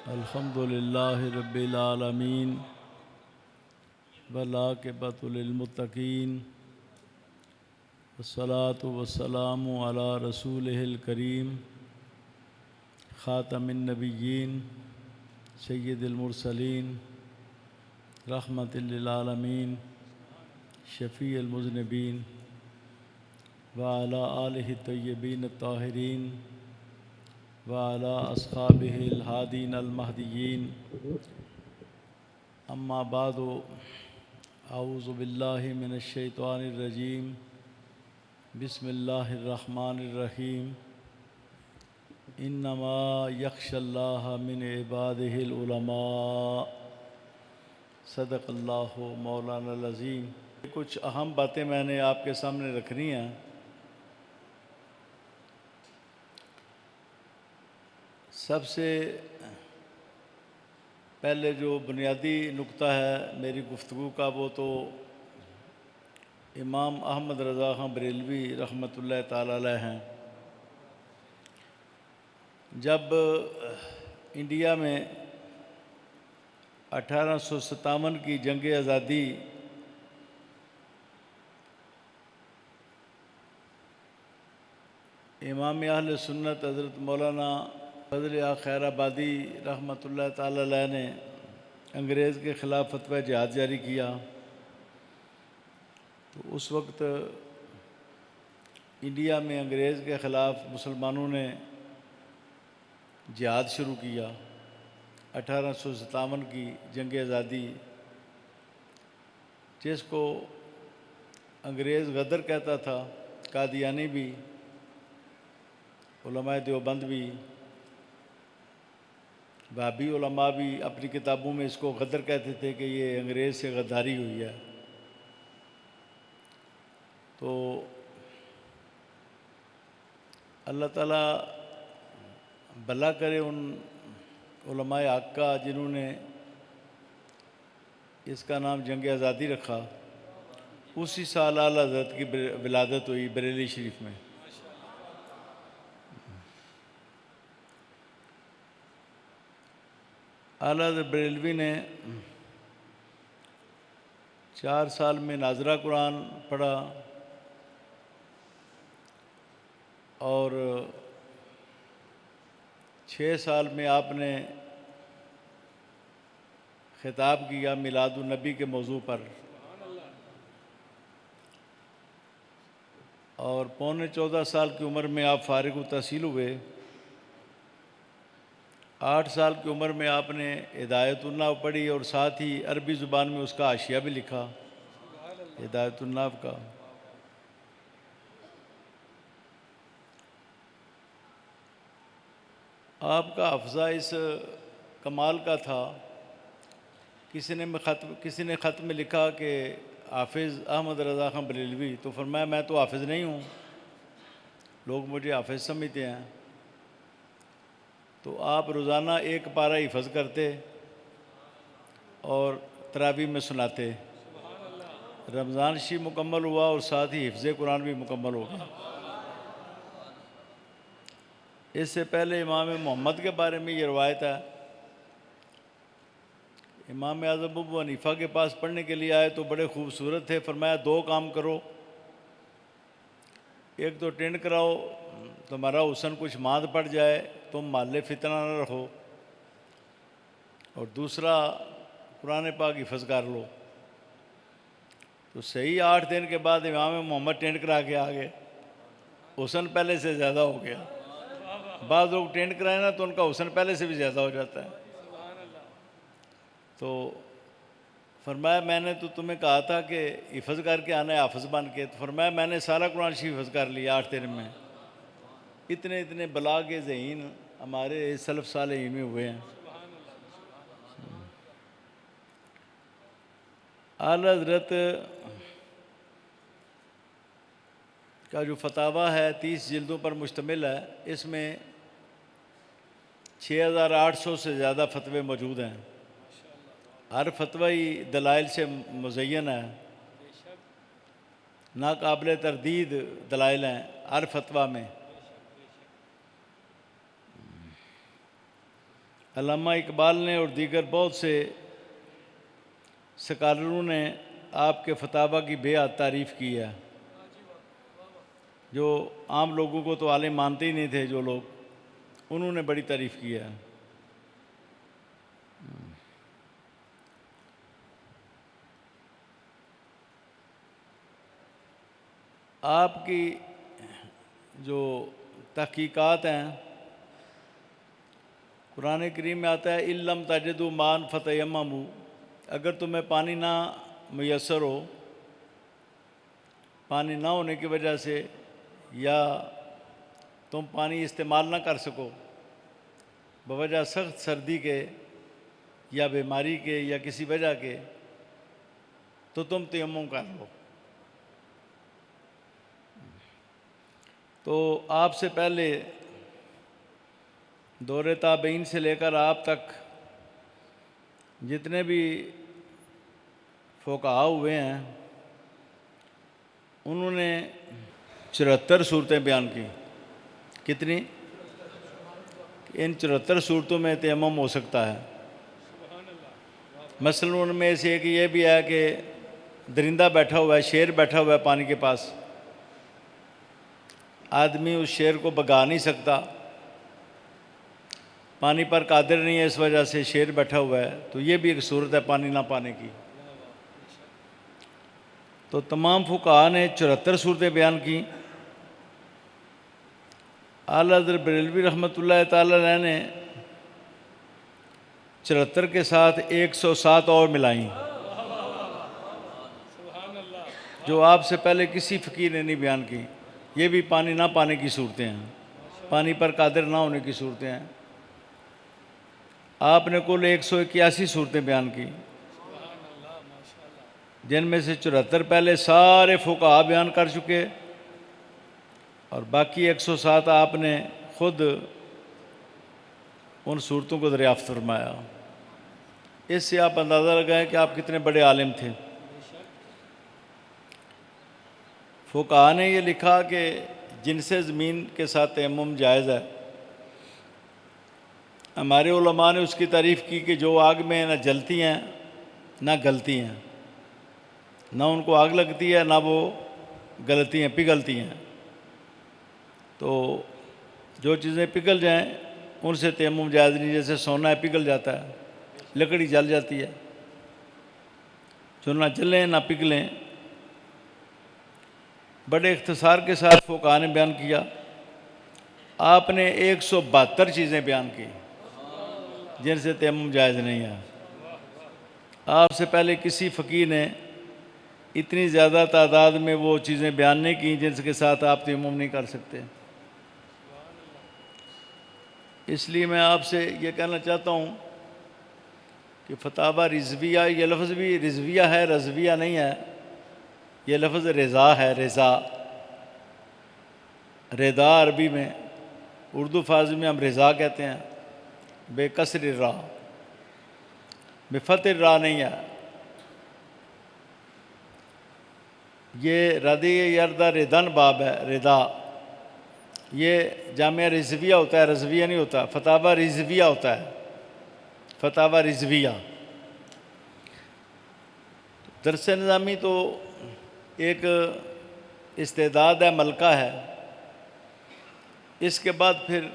الحمد للہ رب العالمین والعاقبۃ للمتقین والصلاة والسلام علی رسولہ الکریم خاتم النبیین سید المرسلین رحمۃ للعالمین شفیع المذنبین وعلی آلہ الطیبین الطاہرین وعلی اصحابہ الہادین المہدیین اما بعد اعوذ باللہ من الشیطان الرجیم بسم اللہ الرحمن الرحیم انما یخشی اللہ من عبادہ العلماء صدق اللہ مولانا العظیم۔ کچھ اہم باتیں میں نے آپ کے سامنے رکھنی ہیں۔ سب سے پہلے جو بنیادی نقطہ ہے میری گفتگو کا وہ تو امام احمد رضا خان بریلوی رحمۃ اللہ تعالی علیہ ہیں۔ جب انڈیا میں 1857 کی جنگ آزادی امام اہل سنت حضرت مولانا فضل خیر آبادی رحمۃ اللہ تعالی علیہ نے انگریز کے خلاف فتویٰ جہاد جاری کیا تو اس وقت انڈیا میں انگریز کے خلاف مسلمانوں نے جہاد شروع کیا۔ 1857 کی جنگ آزادی جس کو انگریز غدر کہتا تھا، قادیانی بھی، علماء دیوبند بھی، وہابی علماء بھی اپنی کتابوں میں اس کو غدر کہتے تھے کہ یہ انگریز سے غداری ہوئی ہے۔ تو اللہ تعالیٰ بھلا کرے ان علماء حق کا جنہوں نے اس کا نام جنگ آزادی رکھا۔ اسی سال اعلیٰ حضرت کی ولادت ہوئی بریلی شریف میں۔ اعلیٰ حضرت بریلوی نے 4 سال میں ناظرہ قرآن پڑھا اور 6 سال میں آپ نے خطاب کیا میلاد النبی کے موضوع پر، اور پونے 14 سال کی عمر میں آپ فارغ التحصیل ہوئے۔ 8 سال کی عمر میں آپ نے ہدایت النحو پڑھی اور ساتھ ہی عربی زبان میں اس کا حاشیہ بھی لکھا، ہدایت النحو کا۔ آپ کا حافظہ اس کمال کا تھا، کسی نے خط میں لکھا کہ حافظ احمد رضا خان بریلوی، تو فرمایا میں تو حافظ نہیں ہوں، لوگ مجھے حافظ سمجھتے ہیں۔ تو آپ روزانہ 1 پارہ حفظ کرتے اور تراویح میں سناتے۔ رمضان شریف مکمل ہوا اور ساتھ ہی حفظ قرآن بھی مکمل ہو گیا۔ اس سے پہلے امام محمد کے بارے میں یہ روایت ہے، امام اعظم ابو حنیفہ کے پاس پڑھنے کے لیے آئے تو بڑے خوبصورت تھے۔ فرمایا 2 کام کرو، ایک تو ٹینڈ کراؤ، تمہارا حسن کچھ ماند پڑ جائے، تم محل فتنہ نہ رہو، اور دوسرا قرآن پاک حفظ کر لو۔ تو صحیح 8 دن کے بعد امام محمد ٹینڈ کرا کے آ گئے، حسن پہلے سے زیادہ ہو گیا۔ بعض لوگ ٹینڈ کرائیں نا تو ان کا حسن پہلے سے بھی زیادہ ہو جاتا ہے۔ تو فرمایا میں نے تو تمہیں کہا تھا کہ حفظ کر کے آنا ہے حافظ بن کے، تو فرمایا میں نے سارا قرآن شریف حفظ کر لیا 8 دن میں۔ اتنے بلاغ ذہین ہمارے سلف صالحین میں ہوئے ہیں۔ اعلیٰ حضرت کا جو فتاویٰ ہے 30 جلدوں پر مشتمل ہے، اس میں 6800 سے زیادہ فتوے موجود ہیں۔ ہر فتویٰ ہی دلائل سے مزین ہے، ناقابل تردید دلائل ہیں ہر فتویٰ میں۔ علامہ اقبال نے اور دیگر بہت سے سکالروں نے آپ کے فتاویٰ کی بے حد تعریف کی ہے. جو عام لوگوں کو تو عالم مانتے ہی نہیں تھے، جو لوگ، انہوں نے بڑی تعریف کی ہے. آپ کی جو تحقیقات ہیں، قرآن کریم میں آتا ہے اِلَّمْ تَجِدُوا مَاءً فَتَيَمَّمُوا، اگر تمہیں پانی نہ میسر ہو، پانی نہ ہونے کی وجہ سے، یا تم پانی استعمال نہ کر سکو بوجہ سخت سردی کے یا بیماری کے یا کسی وجہ کے، تو تم تیمم کر لو. تو آپ سے پہلے دور تابعین سے لے کر آپ تک جتنے بھی فقہاء ہوئے ہیں، انہوں نے 74 صورتیں بیان کی. کتنی؟ ان 74 صورتوں میں تیمم ہو سکتا ہے. مثلا ان میں سے ایک یہ بھی ہے کہ درندہ بیٹھا ہوا ہے، شیر بیٹھا ہوا ہے پانی کے پاس، آدمی اس شیر کو بھگا نہیں سکتا، پانی پر قادر نہیں ہے، اس وجہ سے شیر بیٹھا ہوا ہے، تو یہ بھی ایک صورت ہے پانی نہ پانے کی. تو تمام فقہاء نے 74 صورتیں بیان کی. اعلیٰ حضرت بریلوی رحمۃ اللہ تعالی علیہ نے 74 کے ساتھ 107 اور ملائیں، جو آپ سے پہلے کسی فقیر نے نہیں بیان کی. یہ بھی پانی نہ پانے کی صورتیں ہیں، پانی پر قادر نہ ہونے کی صورتیں ہیں. آپ نے کل 181 صورتیں بیان کی، جن میں سے 74 پہلے سارے فقہاء بیان کر چکے، اور باقی 107 آپ نے خود ان صورتوں کو دریافت فرمایا. اس سے آپ اندازہ لگائیں کہ آپ کتنے بڑے عالم تھے. فقہاء نے یہ لکھا کہ جن سے زمین کے ساتھ تیمم جائز ہے، ہمارے علماء نے اس کی تعریف کی کہ جو آگ میں نہ جلتی ہیں نہ گلتی ہیں، نہ ان کو آگ لگتی ہے نہ وہ گلتی ہیں، پگھلتی ہیں. تو جو چیزیں پگھل جائیں ان سے تیمم جائز نہیں. جیسے سونا ہے، پگھل جاتا ہے، لکڑی جل جاتی ہے. جو نہ جلیں نہ پگھلیں. بڑے اختصار کے ساتھ فقہاء نے بیان کیا. آپ نے 172 چیزیں بیان کی جن سے تیمم جائز نہیں ہے. آپ سے پہلے کسی فقیر نے اتنی زیادہ تعداد میں وہ چیزیں بیان نہیں کی جن کے ساتھ آپ تیمم نہیں کر سکتے. اس لیے میں آپ سے یہ کہنا چاہتا ہوں کہ فتاویٰ رضویہ، یہ لفظ بھی رضویہ ہے، رضویہ نہیں ہے. یہ لفظ رضا ہے، رضا، رضا عربی میں، اردو فارسی میں ہم رضا کہتے ہیں، بے کسر الراء، بے فتح الراء نہیں ہے. یہ ردی یردا ردن باب ہے، ردا. یہ جامعہ رضویہ ہوتا ہے، رضویہ نہیں ہوتا. فتاویٰ رضویہ ہوتا ہے، فتاویٰ رضویہ. درس نظامی تو ایک استعداد ہے، ملکہ ہے. اس کے بعد پھر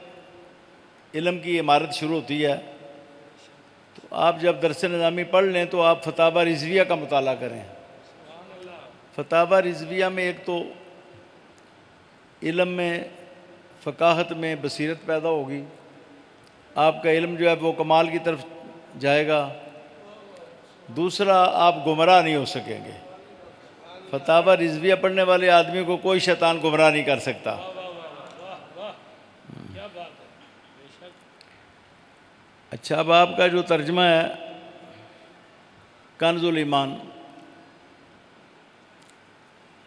علم کی عمارت شروع ہوتی ہے. تو آپ جب درس نظامی پڑھ لیں تو آپ فتاویٰ رضویہ کا مطالعہ کریں. فتاویٰ رضویہ میں ایک تو علم میں، فقاہت میں بصیرت پیدا ہوگی، آپ کا علم جو ہے وہ کمال کی طرف جائے گا. دوسرا، آپ گمراہ نہیں ہو سکیں گے. فتاویٰ رضویہ پڑھنے والے آدمی کو کوئی شیطان گمراہ نہیں کر سکتا. اچھا، اب آپ کا جو ترجمہ ہے کنز الایمان،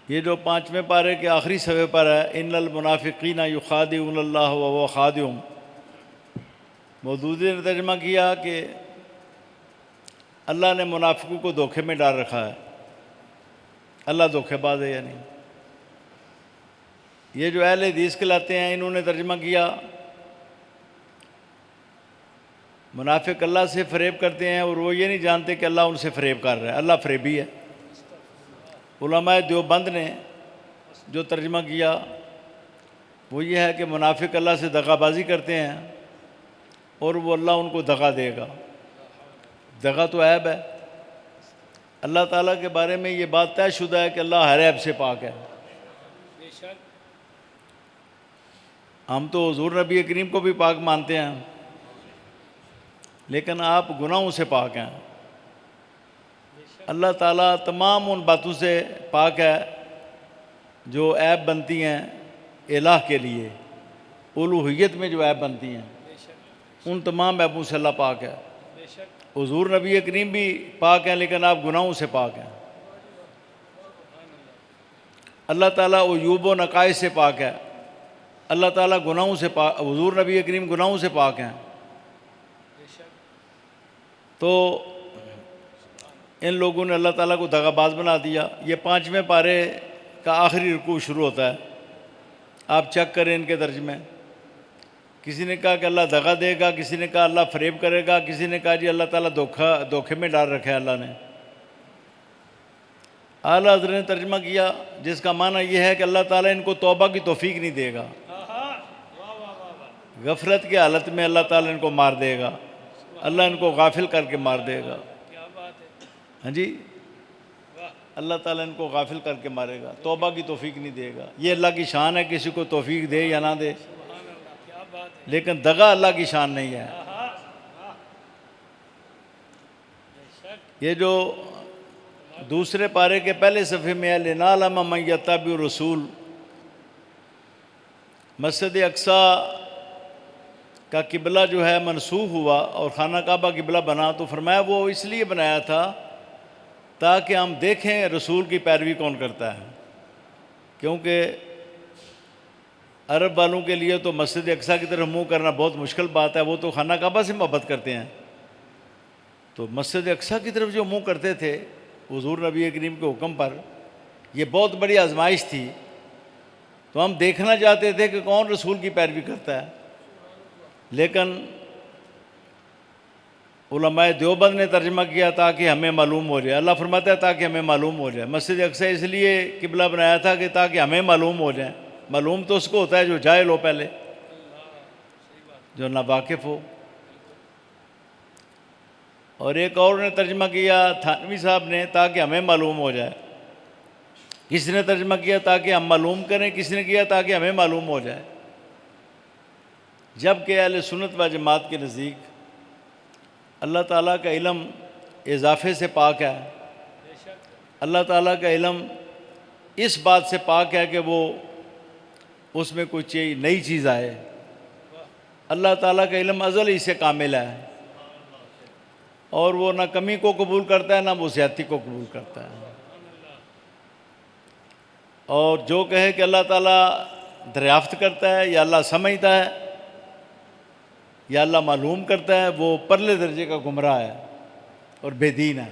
یہ جو 5ویں پارے کے آخری صفحے پر ہے، ان المنافقین یخادعون اللہ وهو خادعهم، مودودی نے ترجمہ کیا کہ اللہ نے منافقوں کو دھوکے میں ڈال رکھا ہے، اللہ دھوکے باز ہے. یعنی یہ جو اہل حدیث کہلاتے ہیں، انہوں نے ترجمہ کیا منافق اللہ سے فریب کرتے ہیں اور وہ یہ نہیں جانتے کہ اللہ ان سے فریب کر رہا ہے، اللہ فریبی ہے۔ علماء دیوبند نے جو ترجمہ کیا وہ یہ ہے کہ منافق اللہ سے دغا بازی کرتے ہیں اور وہ اللہ ان کو دغا دے گا۔ دغا تو عیب ہے، اللہ تعالیٰ کے بارے میں یہ بات طے شدہ ہے کہ اللہ ہر عیب سے پاک ہے۔ ہم تو حضور نبی کریم کو بھی پاک مانتے ہیں، لیکن آپ گناہوں سے پاک ہیں۔ اللہ تعالیٰ تمام ان باتوں سے پاک ہے جو عیب بنتی ہیں الہ کے لیے، الوہیت میں جو عیب بنتی ہیں ان تمام عیبوں سے اللہ پاک ہے۔ حضور نبی کریم بھی پاک ہیں لیکن آپ گناہوں سے پاک ہیں۔ اللہ تعالیٰ عیوب و نقائص سے پاک ہے، اللہ تعالیٰ گناہوں سے پاک، حضور نبی کریم گناہوں سے پاک ہیں۔ تو ان لوگوں نے اللہ تعالیٰ کو دغا باز بنا دیا۔ یہ 5ویں پارے کا آخری رکوع شروع ہوتا ہے، آپ چیک کریں ان کے ترجمے۔ کسی نے کہا کہ اللہ دغا دے گا، کسی نے کہا اللہ فریب کرے گا، کسی نے کہا جی اللہ تعالیٰ دھوکے میں ڈال رکھا ہے اللہ نے۔ اعلیٰ حضرت نے ترجمہ کیا جس کا معنی یہ ہے کہ اللہ تعالیٰ ان کو توبہ کی توفیق نہیں دے گا، غفلت کی حالت میں اللہ تعالیٰ ان کو مار دے گا، اللہ ان کو غافل کر کے مار دے گا۔ ہاں جی، اللہ تعالیٰ ان کو غافل کر کے مارے گا، توبہ کی توفیق نہیں دے گا۔ یہ اللہ کی شان ہے، کسی کو توفیق دے یا نہ دے، لیکن دغا اللہ کی شان نہیں ہے۔ یہ جو دوسرے پارے کے پہلے صفحے میں ہے لِنَعْلَمَ مَن يَتَّبِعُ الرَّسُولَ، مسجد اقصیٰ کا قبلہ جو ہے منسوخ ہوا اور خانہ کعبہ قبلہ بنا، تو فرمایا وہ اس لیے بنایا تھا تاکہ ہم دیکھیں رسول کی پیروی کون کرتا ہے، کیونکہ عرب والوں کے لیے تو مسجد اقصیٰ کی طرف منہ کرنا بہت مشکل بات ہے، وہ تو خانہ کعبہ سے محبت کرتے ہیں۔ تو مسجد اقصیٰ کی طرف جو منہ کرتے تھے حضور نبی کریم کے حکم پر، یہ بہت بڑی آزمائش تھی۔ تو ہم دیکھنا چاہتے تھے کہ کون رسول کی پیروی کرتا ہے، لیکن علماء دیوبند نے ترجمہ کیا تاکہ ہمیں معلوم ہو جائے۔ اللہ فرماتا ہے تاکہ ہمیں معلوم ہو جائے۔ مسجد اقصیٰ اس لیے قبلہ بنایا تھا کہ تاکہ ہمیں معلوم ہو جائے۔ معلوم تو اس کو ہوتا ہے جو جاہل ہو، پہلے جو نا واقف ہو۔ اور ایک اور نے ترجمہ کیا تھانوی صاحب نے، تاکہ ہمیں معلوم ہو جائے۔ کسی نے ترجمہ کیا تاکہ ہم معلوم کریں، کسی نے کیا تاکہ ہمیں معلوم ہو جائے۔ جبکہ اہل سنت و جماعت کے نزدیک اللہ تعالیٰ کا علم اضافے سے پاک ہے، اللہ تعالیٰ کا علم اس بات سے پاک ہے کہ وہ اس میں کوئی نئی چیز آئے۔ اللہ تعالیٰ کا علم ازل ہی سے کامل ہے، اور وہ نہ کمی کو قبول کرتا ہے نہ وہ زیادتی کو قبول کرتا ہے۔ اور جو کہے کہ اللہ تعالیٰ دریافت کرتا ہے یا اللہ سمجھتا ہے یا اللہ معلوم کرتا ہے، وہ پرلے درجے کا گمراہ ہے اور بے دین ہے۔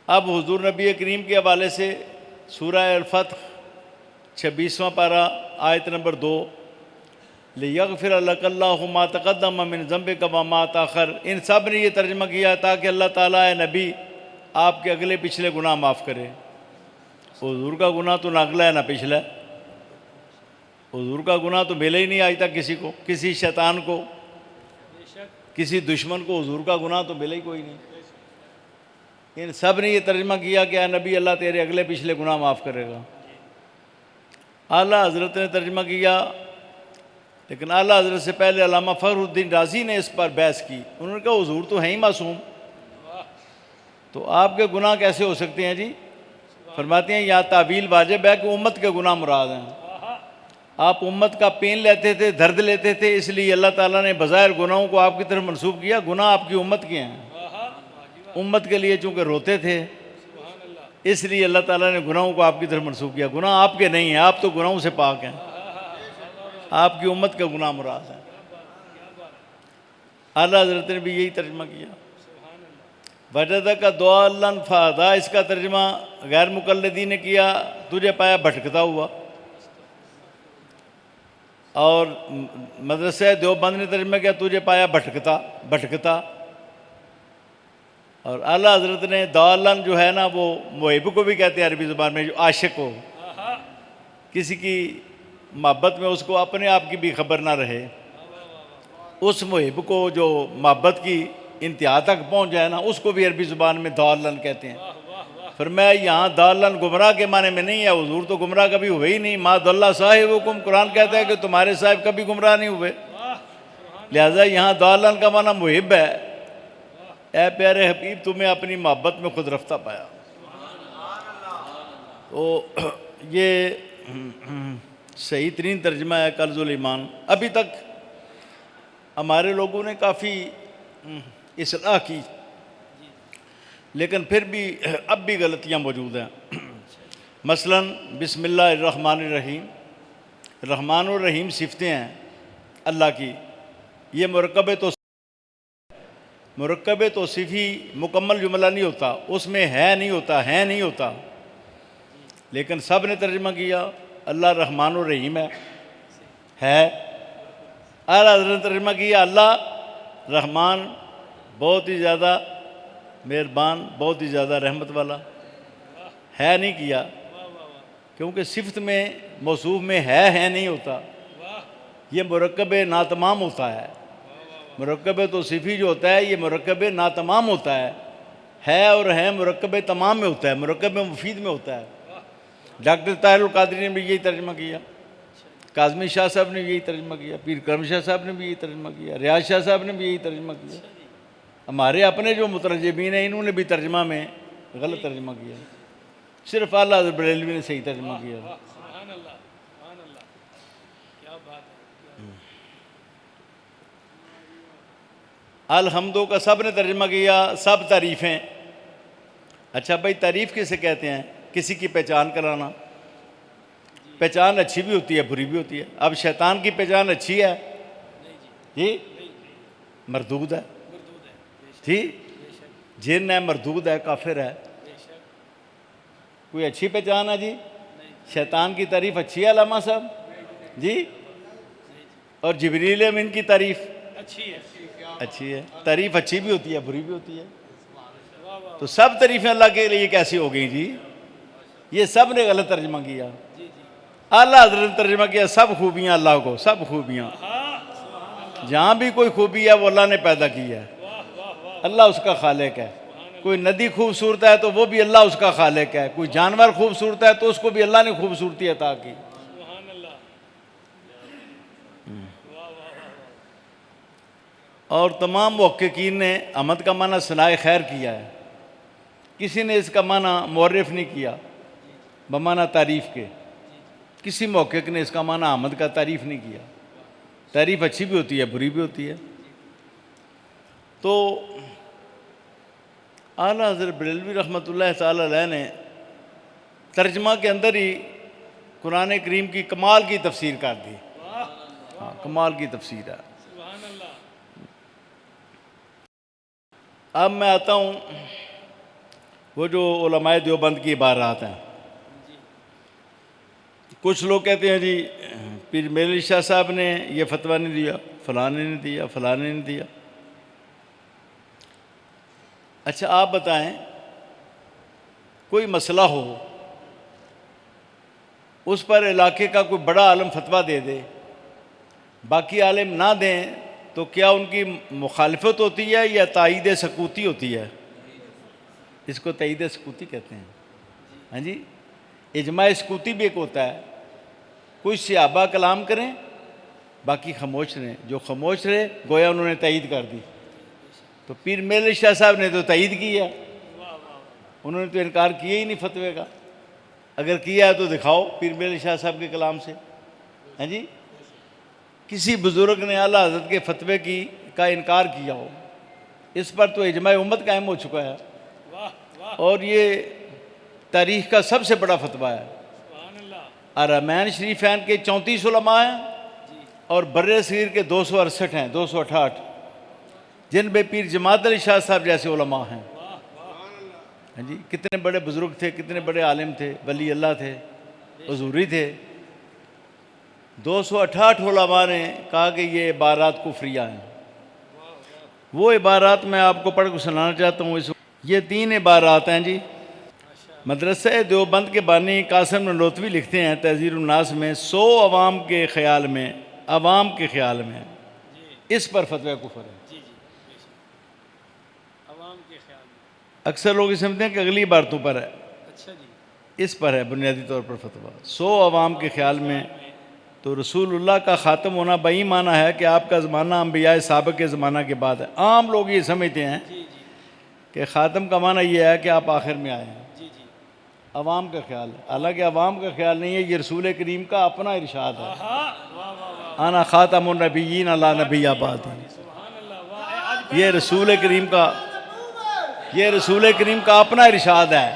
اب حضور نبی کریم کے حوالے سے سورہ الفتح 26واں پارہ آیت نمبر 2، لِيَغْفِرَ لَكَ اللَّهُ مَا تَقَدَّمَ مِن ذَنبِكَ وَمَا تَأَخَّرَ۔ ان سب نے یہ ترجمہ کیا تاکہ اللہ تعالیٰ اے نبی آپ کے اگلے پچھلے گناہ معاف کرے۔ حضور کا گناہ تو نہ اگلا ہے نہ پچھلا ہے، حضور کا گناہ تو ملے ہی نہیں آج تک کسی کو، کسی شیطان کو، کسی دشمن کو حضور کا گناہ تو ملے ہی کوئی نہیں۔ ان سب نے یہ ترجمہ کیا کہ اے نبی اللہ تیرے اگلے پچھلے گناہ معاف کرے گا۔ اعلیٰ حضرت نے ترجمہ کیا، لیکن اعلیٰ حضرت سے پہلے علامہ فخر الدین رازی نے اس پر بحث کی۔ انہوں نے کہا حضور تو ہیں ہی معصوم، تو آپ کے گناہ کیسے ہو سکتے ہیں جی؟ فرماتے ہیں یا تعویل واجب ہے کہ امت کے گناہ مراد ہیں۔ آپ امت کا پین لیتے تھے، درد لیتے تھے، اس لیے اللہ تعالیٰ نے بظاہر گناہوں کو آپ کی طرف منسوب کیا۔ گناہ آپ کی امت کے ہیں، امت کے لیے چونکہ روتے تھے اس لیے اللہ تعالیٰ نے گناہوں کو آپ کی طرف منسوب کیا۔ گناہ آپ کے نہیں ہیں، آپ تو گناہوں سے پاک ہیں، آپ کی امت کا گناہ مراد ہے۔ اعلیٰ حضرت نے بھی یہی ترجمہ کیا۔ وجدک ضالا فہدی، اس کا ترجمہ غیر مقلدی نے کیا، تجھے پایا بھٹکتا ہوا۔ اور مدرسہ دیوبند نے ترجمہ کیا تجھے پایا بھٹکتا بھٹکتا. اور اعلیٰ حضرت نے دالن جو ہے نا وہ محب کو بھی کہتے ہیں عربی زبان میں, جو عاشق ہو, کسی کی محبت میں اس کو اپنے آپ کی بھی خبر نہ رہے, اس محب کو جو محبت کی انتہا تک پہنچ جائے نا, اس کو بھی عربی زبان میں دالن کہتے ہیں. فرمایا یہاں دالن گمراہ کے معنی میں نہیں ہے, حضور تو گمراہ کبھی ہوئے ہی نہیں. ما ضل صاحبکم, قرآن کہتا ہے کہ تمہارے صاحب کبھی گمراہ نہیں ہوئے. لہٰذا یہاں دالن کا معنی محب ہے. اے پیارے حبیب تمہیں اپنی محبت میں خود رفتہ پایا. تو یہ صحیح ترین ترجمہ ہے کنز الایمان. ابھی تک ہمارے لوگوں نے کافی اصلاح کی, لیکن پھر بھی اب بھی غلطیاں موجود ہیں. مثلا بسم اللہ الرحمن الرحیم, رحمان الرحیم صفتیں ہیں اللہ کی. یہ مرکب توصیفی مکمل جملہ نہیں ہوتا, اس میں ہے نہیں ہوتا, ہے نہیں ہوتا. لیکن سب نے ترجمہ کیا اللہ رحمان الرحیم ہے. اعلیٰ حضرت نے ترجمہ کیا اللہ رحمان بہت ہی زیادہ مہربان, بہت ہی زیادہ رحمت والا. ہے نہیں کیا, کیونکہ صفت میں موصوف میں ہے نہیں ہوتا. یہ مرکب ناتمام ہوتا ہے. مرکب توصیفی جو ہوتا ہے یہ مرکب ناتمام ہوتا ہے اور ہے مرکب تمام میں ہوتا ہے, مرکب مفید میں ہوتا ہے. ڈاکٹر طاہر القادری نے بھی یہی ترجمہ کیا, کاظمی شاہ صاحب نے بھی یہی ترجمہ کیا, پیر کرم شاہ صاحب نے بھی یہی ترجمہ کیا, ریاض شاہ صاحب نے بھی یہی ترجمہ کیا. ہمارے اپنے جو مترجمین ہیں انہوں نے بھی ترجمہ میں غلط ترجمہ کیا. صرف اعلیٰ حضرت بریلوی نے صحیح ترجمہ کیا. الحمدو کا سب نے ترجمہ کیا سب تعریفیں. اچھا بھائی تعریف کسے کہتے ہیں؟ کسی کی پہچان کرانا. پہچان اچھی بھی ہوتی ہے بری بھی ہوتی ہے. اب شیطان کی پہچان اچھی ہے جی, مردود ہے جی, جن ہے مردود ہے کافر ہے. کوئی اچھی پہچان ہے جی؟ شیطان کی تعریف اچھی ہے علامہ صاحب جی؟ اور جبریل امین کی تعریف اچھی ہے. تعریف اچھی بھی ہوتی ہے بری بھی ہوتی ہے. تو سب تعریفیں اللہ کے لیے کیسی ہو گئیں جی؟ یہ سب نے غلط ترجمہ کیا. اعلیٰ حضرت نے ترجمہ کیا سب خوبیاں اللہ کو, سب خوبیاں. جہاں بھی کوئی خوبی ہے وہ اللہ نے پیدا کی ہے, اللہ اس کا خالق ہے. کوئی ندی خوبصورت ہے تو وہ بھی اللہ اس کا خالق ہے. کوئی جانور خوبصورت ہے تو اس کو بھی اللہ نے خوبصورتی عطا کی. اور تمام محققین نے حمد کا معنی ثنائے خیر کیا ہے. کسی نے اس کا معنی معرف نہیں کیا بمعنی تعریف کے. کسی محقق نے اس کا معنی حمد کا تعریف نہیں کیا. تعریف اچھی بھی ہوتی ہے بری بھی ہوتی ہے. تو اعلیٰ حضرت بریلوی رحمۃ اللہ تعالی علیہ نے ترجمہ کے اندر ہی قرآن کریم کی کمال کی تفسیر کر دی. ہاں کمال کی تفسیر ہے. اب میں آتا ہوں وہ جو علماء دیوبند کی عبارات ہیں. کچھ لوگ کہتے ہیں جی پیر میرعلی علی شاہ صاحب نے یہ فتویٰ نہیں دیا, فلانے نے دیا, فلانے نے دیا. اچھا آپ بتائیں کوئی مسئلہ ہو اس پر علاقے کا کوئی بڑا عالم فتویٰ دے دے, باقی عالم نہ دیں, تو کیا ان کی مخالفت ہوتی ہے یا تائید سکوتی ہوتی ہے؟ اس کو تائید سکوتی کہتے ہیں. ہاں جی, اجماع سکوتی بھی ایک ہوتا ہے. کچھ صحابہ کلام کریں باقی خاموش رہیں, جو خاموش رہے گویا انہوں نے تائید کر دی. تو پیر میرعلی علی شاہ صاحب نے تو تائید کی ہے, انہوں نے تو انکار کیا ہی نہیں فتوے کا. اگر کیا ہے تو دکھاؤ پیر میرعلی علی شاہ صاحب کے کلام سے. ہاں جی, کسی بزرگ نے اعلیٰ حضرت کے فتوے کا انکار کیا ہو, اس پر تو اجماع امت قائم ہو چکا ہے. اور یہ تاریخ کا سب سے بڑا فتویٰ ہے. حرمین شریفین کے 34 علماء ہیں اور بر صغیر کے 268 ہیں, 268, جن میں پیر جماعت علی شاہ صاحب جیسے علماء ہیں. ہاں جی, کتنے بڑے بزرگ تھے, کتنے بڑے عالم تھے, ولی اللہ تھے, حضوری تھے. 268 علماء نے کہا کہ یہ عبارات کفریہ ہیں۔ وہ عبارات میں آپ کو پڑھ کے سنانا چاہتا ہوں۔ یہ 3 عبارات ہیں جی۔ مدرسہ دیوبند کے بانی قاسم نانوتوی لکھتے ہیں تحذیر الناس میں، 100 عوام کے خیال میں اس پر فتویٰ کفر ہے۔ اکثر لوگ یہ سمجھتے ہیں کہ اگلی عبارتوں پر ہے، اس پر ہے بنیادی طور پر فتویٰ۔ 100 عوام کے خیال میں تو رسول اللہ کا خاتم ہونا بہی معنی ہے کہ آپ کا زمانہ انبیاء سابق کے زمانہ کے بعد ہے۔ عام لوگ یہ سمجھتے ہیں کہ خاتم کا معنی یہ ہے کہ آپ آخر میں آئے ہیں، عوام کا خیال ہے۔ حالانکہ عوام کا خیال نہیں ہے، یہ رسول کریم کا اپنا ارشاد ہے، انا خاتم النبیین لا نبی بعدی۔ یہ رسول کریم کا اپنا ارشاد ہے،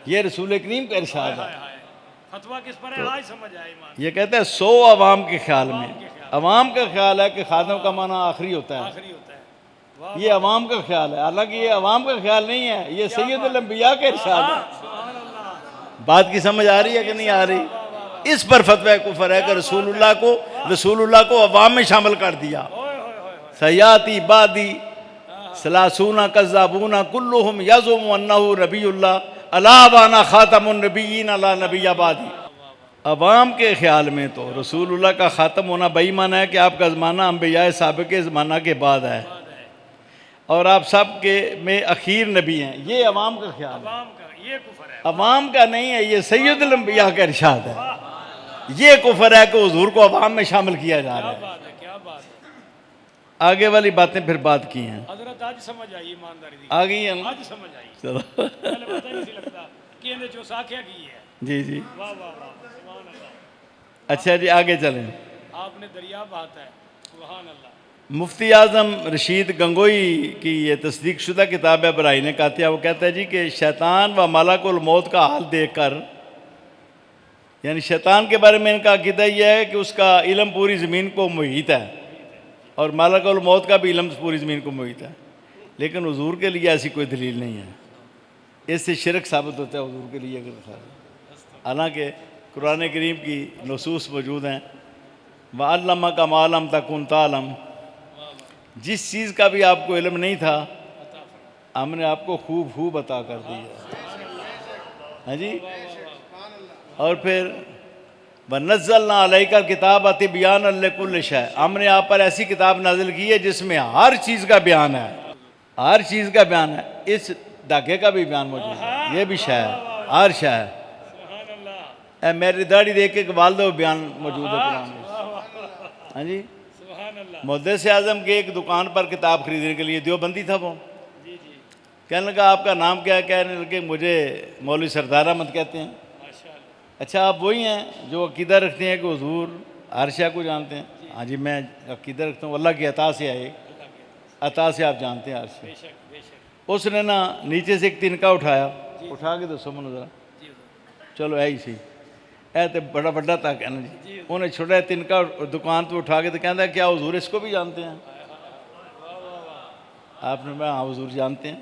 یہ رسول کریم کا ارشاد ہے۔ فتویٰ کس پر ہے آج سمجھ آئے ایمان۔ یہ کہتے ہیں 100 عوام کے خیال میں، عوام کا خیال ہے کہ خاتم کا معنی آخری ہوتا ہے، یہ عوام کا خیال ہے۔ حالانکہ یہ عوام کا خیال نہیں ہے، یہ سید الانبیاء کا ارشاد ہے۔ بات کی سمجھ آ رہی ہے کہ نہیں آ رہی؟ اس پر فتویٰ کفر ہے کہ رسول اللہ کو عوام میں شامل کر دیا۔ سیاتی بادی ثلاثون کذابون کلہم یزعم انہ نبی اللہ الا وانا خاتم النبیین لا نبی بعدی۔ عوام کے خیال میں تو رسول اللہ کا خاتم ہونا بہی معنی ہے کہ آپ کا زمانہ انبیاء سابق کے زمانہ کے بعد ہے اور آپ سب کے میں اخیر نبی ہیں، یہ عوام کا خیال ہے۔ یہ کفر ہے، عوام کا نہیں ہے، یہ سید الانبیاء کا ارشاد ہے۔ یہ کفر ہے کہ حضور کو عوام میں شامل کیا جا رہا ہے۔ کیا بات ہے۔ آگے والی باتیں پھر بات کی ہیں، حضرت آج سمجھ آئی ایمانداری دی، آ گئی ہیں نا؟ آج سمجھ آئی۔ چلو پہلے پتہ نہیں سی لگتا کہ اندے جو ساکھیا کی ہے۔ جی جی، واہ واہ واہ، سبحان اللہ۔ اچھا جی آگے چلیں۔ آپ نے دریا بہاتا ہے، سبحان اللہ۔ مفتی اعظم رشید گنگوئی کی یہ تصدیق شدہ کتاب ہے برائین قاطعہ، وہ کہتا ہے جی کہ شیطان و ملک الموت کا حال دیکھ کر، یعنی شیطان کے بارے میں ان کا عقیدہ یہ ہے کہ اس کا علم پوری زمین کو محیط ہے اور ملک الموت کا بھی علم پوری زمین کو محیط ہے، لیکن حضور کے لیے ایسی کوئی دلیل نہیں ہے۔ اس سے شرک ثابت ہوتا ہے حضور کے لیے اگر خیال، حالانکہ قرآن کریم کی نصوص موجود ہیں، وَعَلَّمَكَ مَا لَمْ تَكُنْ تَعْلَمْ، جس چیز کا بھی آپ کو علم نہیں تھا ہم نے آپ کو خوب عطا کر دیا۔ ہاں جی، اور پھر وَنَزَّلْنَا عَلَيْكَ الْكِتَابَ تِبْيَانًا لِكُلِّ شَيْءٍ، ہم نے آپ پر ایسی کتاب نازل کی ہے جس میں ہر چیز کا بیان ہے، ہر چیز کا بیان ہے۔ اس دھاگے کا بھی بیان موجود ہے، یہ بھی شے ہے، ہر شے ہے۔ سبحان اللہ، اے میری داڑھی دیکھ کے والدہ بیان موجود ہے قرآن میں۔ ہاں جی، سبحان اللہ۔ محدث اعظم کے ایک دکان پر کتاب خریدنے کے لیے، دیوبندی تھا وہ، جی جی، کہنے لگا آپ کا نام کیا ہے؟ کہنے لگے مجھے مولوی سردار احمد کہتے ہیں۔ ماشاء اللہ۔ اچھا آپ وہی ہیں جو عقیدہ رکھتے ہیں کہ حضور ہر شے کو جانتے ہیں؟ ہاں جی میں عقیدہ رکھتا ہوں، اللہ کی عطا سے آئے، عطا سے آپ جانتے ہیں ہر شے۔ بے شک بے شک۔ اس نے نا نیچے سے ایک تنکا اٹھایا، اٹھا کے دسو منو ذرا، جی حضور۔ چلو ہے ہی سی، اے تے بڑا بڑا تک ہے نا جی۔ انہیں چھوٹا تنکا دکان تو اٹھا کے تو کہتا ہے کیا حضور اس کو بھی جانتے ہیں؟ آپ نے کہا ہاں حضور جانتے ہیں۔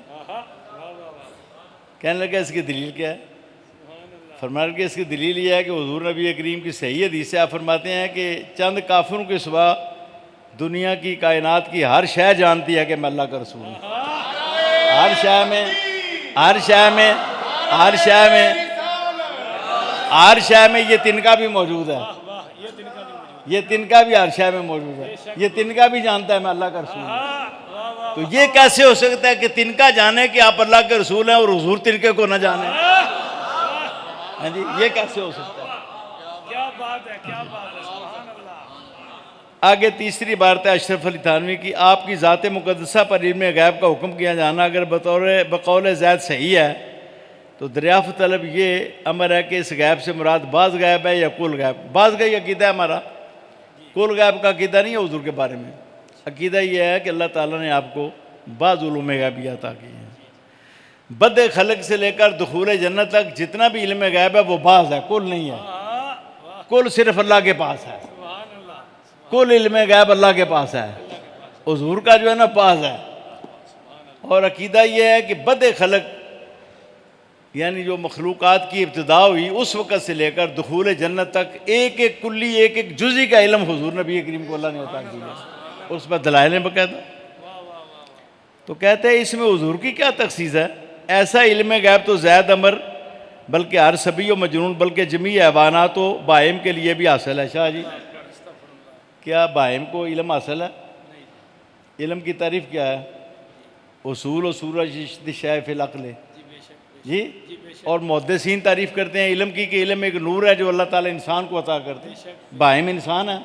کہنے لگا اس کی دلیل کیا ہے؟ فرمایا کہ اس کی دلیل یہ ہے کہ حضور نبی کریم کی صحیح حدیث سے آپ فرماتے ہیں کہ چند کافروں کے سوا دنیا کی کائنات کی ہر شے جانتی ہے کہ میں اللہ کا رسول ہوں۔ ہر شے میں، ہر شے میں، ہر شے میں، ہر شے میں یہ تنکا بھی موجود ہے، یہ تنکا بھی ہر شے میں موجود ہے، یہ تنکا بھی جانتا ہے میں اللہ کا رسول ہوں۔ تو یہ کیسے ہو سکتا ہے کہ تنکا جانے کہ آپ اللہ کے رسول ہیں اور حضور تنکے کو نہ جانے؟ ہاں جی، یہ کیسے ہو سکتا ہے؟ کیا بات ہے، کیا بات ہے، سبحان اللہ۔ آگے تیسری عبارت ہے اشرف علی تھانوی کی، آپ کی ذات مقدسہ پر علم غیب کا حکم کیا جانا اگر بقول زید صحیح ہے تو دریافت طلب یہ امر ہے کہ اس غیب سے مراد بعض غیب ہے یا کل غیب؟ بعض کا یہ عقیدہ ہے ہمارا، کل غیب کا عقیدہ نہیں ہے حضور کے بارے میں۔ عقیدہ یہ ہے کہ اللہ تعالیٰ نے آپ کو بعض علوم غیبیہ عطا کی ہیں۔ بد خلق سے لے کر دخول جنت تک جتنا بھی علم غیب ہے وہ بعض ہے، کل نہیں ہے۔ کل صرف اللہ کے پاس ہے، کل علم غیب اللہ کے پاس ہے، حضور کا جو ہے نا بعض ہے۔ اور عقیدہ یہ ہے کہ بد خلق یعنی جو مخلوقات کی ابتدا ہوئی اس وقت سے لے کر دخول جنت تک ایک ایک کلی ایک ایک جزئی کا علم حضور نبی کریم کو اللہ نے عطا کیا، اس پر دلائل ہیں باقاعدہ۔ تو کہتے ہیں اس میں حضور کی کیا تخصیص ہے؟ ایسا علم غیب تو زید امر بلکہ ہر سبی و مجنون بلکہ جمیع حیوانات و بہائم کے لیے بھی حاصل ہے۔ شاہ جی کیا بہائم کو علم حاصل ہے؟ علم کی تعریف کیا ہے؟ اصول و سورج شے فی العقل، جی، اور محدثین تعریف کرتے ہیں علم کی کہ علم ایک نور ہے جو اللہ تعالیٰ انسان کو عطا کرتے ہیں۔ بہائم انسان ہے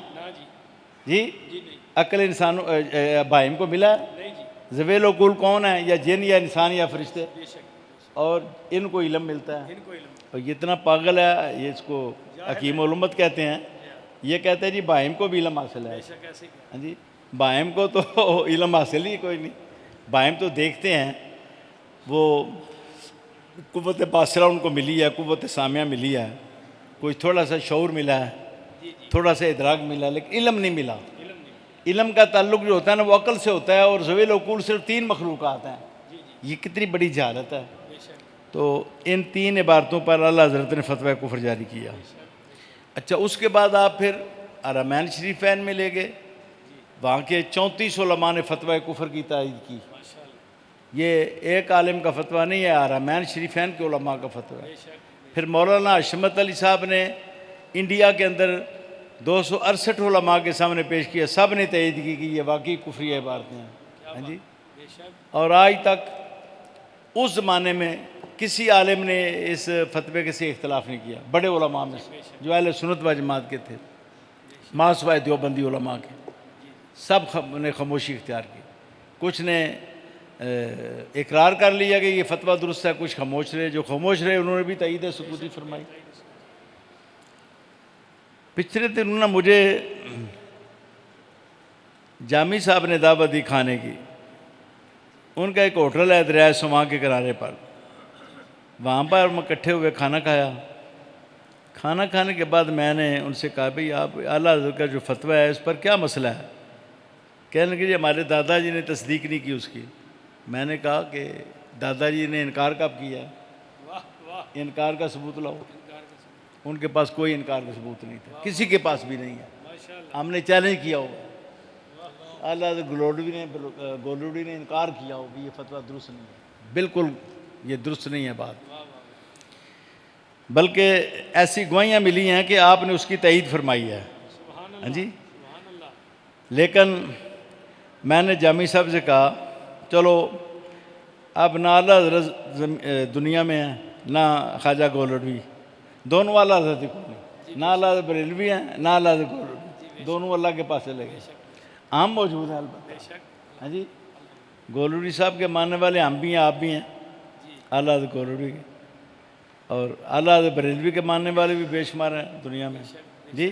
جی، عقل انسان بہائم کو ملا ہے؟ ذویل العقول کون ہے؟ یا جن یا انسان یا فرشتے، اور ان کو علم ملتا ہے۔ اور یہ اتنا پاگل ہے، یہ اس کو حکیم الامت کہتے ہیں، یہ کہتے ہیں جی بہائم کو بھی علم حاصل ہے۔ ہاں جی، بہائم کو تو علم حاصل ہی کوئی نہیں، بہائم تو دیکھتے ہیں، وہ قوت باصرہ ان کو ملی ہے، قوت سامعہ ملی ہے، کوئی تھوڑا سا شعور ملا ہے، تھوڑا سا ادراک ملا ہے، لیکن علم نہیں ملا۔ علم کا تعلق جو ہوتا ہے نا وہ عقل سے ہوتا ہے، اور ذویل العقول صرف 3 مخلوقات ہیں۔ یہ کتنی بڑی جہالت ہے۔ تو ان 3 عبارتوں پر اللہ حضرت نے فتویٰ کفر جاری کیا۔ اچھا، اس کے بعد آپ پھر حرمین شریفین میں لے گئے، وہاں کے 34 علماء نے فتویٰ کفر کی تائید کی۔ یہ ایک عالم کا فتویٰ نہیں ہے، حرمین شریفین کے علماء کا فتویٰ ہے۔ پھر مولانا حشمت علی صاحب نے انڈیا کے اندر 268 علماء کے سامنے پیش کیا، سب نے تائید کی کہ یہ واقعی کفری عبارتیں ہیں۔ ہاں جی، اور آج تک اس زمانے میں کسی عالم نے اس فتوے کے سے اختلاف نہیں کیا، بڑے علماء میں سے جو اہل سنت و جماعت کے تھے، ماسوائے دیوبندی علماء کے، سب نے خاموشی اختیار کی۔ کچھ نے اقرار کر لیا کہ یہ فتویٰ درست ہے، کچھ خاموش رہے، جو خاموش رہے انہوں نے بھی تائید سکوتی فرمائی۔ پچھلے دن انہوں نے مجھے جامی صاحب نے دعوت دی کھانے کی، ان کا ایک ہوٹل ہے دریائے سواں کے کنارے پر، وہاں پر ہم اکٹھے ہوئے کھانا کھایا۔ کھانا کھانے کے بعد میں نے ان سے کہا بھئی آپ اعلیٰ حضرت کا جو فتویٰ ہے اس پر کیا مسئلہ ہے؟ کہنے لگے جی ہمارے دادا جی نے تصدیق نہیں کی اس کی۔ میں نے کہا کہ دادا جی نے انکار کب کیا ہے؟ انکار کا ثبوت لاؤ۔ ان کے پاس کوئی انکار کا ثبوت نہیں تھا، کسی کے پاس بھی نہیں ہے۔ ہم نے چیلنج کیا ہوگا، اعلیٰ حضرت گولوڈی نے انکار کیا ہو کہ یہ فتویٰ درست نہیں ہے، بالکل یہ درست نہیں ہے بات، بلکہ ایسی گواہیاں ملی ہیں کہ آپ نے اس کی تائید فرمائی ہے۔ ہاں جی، لیکن میں نے جامی صاحب سے کہا چلو اب نہ اعلیٰ حضرت دنیا میں ہیں نہ خواجہ گولڈوی، دونوں اعلیٰ حضرت کو نہیں، نہ اعلیٰ حضرت بریلوی ہیں نہ اعلیٰ حضرت گولڈوی، دونوں اللہ کے پاس چلے گئے۔ ہم موجود ہیں البتہ، ہاں جی، گولڈوی صاحب کے ماننے والے ہم بھی ہیں، آپ بھی ہیں اعلیٰ حضرت گولڈوی کے، اور اعلیٰ حضرت بریلوی کے ماننے والے بھی بے شمار ہیں دنیا میں جی۔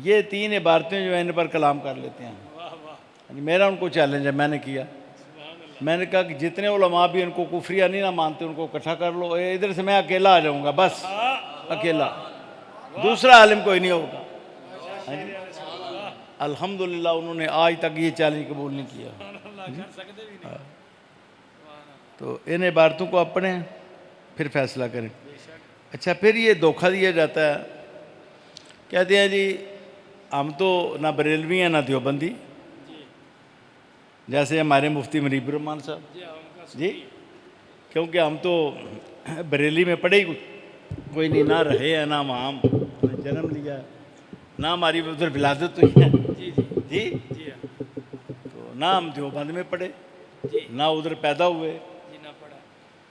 یہ 3 عبارتیں جو ہیں ان پر کلام کر لیتے ہیں۔ میرا ان کو چیلنج ہے، میں نے کیا، میں نے کہا کہ جتنے علماء بھی ان کو کفریہ نہیں نہ مانتے ان کو اکٹھا کر لو، ادھر سے میں اکیلا آ جاؤں گا، بس اکیلا، دوسرا عالم کوئی نہیں ہوگا۔ الحمدللہ انہوں نے آج تک یہ چیلنج قبول نہیں کیا۔ تو ان عبارتوں کو آپ پڑھیں پھر فیصلہ کریں۔ اچھا، پھر یہ دھوکہ دیا جاتا ہے، کہتے ہیں جی ہم تو نہ بریلوی ہیں نہ دیوبندی، جیسے ہمارے مفتی منیب الرحمان صاحب جی، کیونکہ ہم تو بریلی میں پڑھے ہی کوئی نہیں، نہ رہے ہیں نہ وہاں جنم لیا ہے، نہ ہماری ادھر ولادت ہوئی ہے جی، تو نہ ہم دیوبند میں پڑھے، نہ ادھر پیدا ہوئے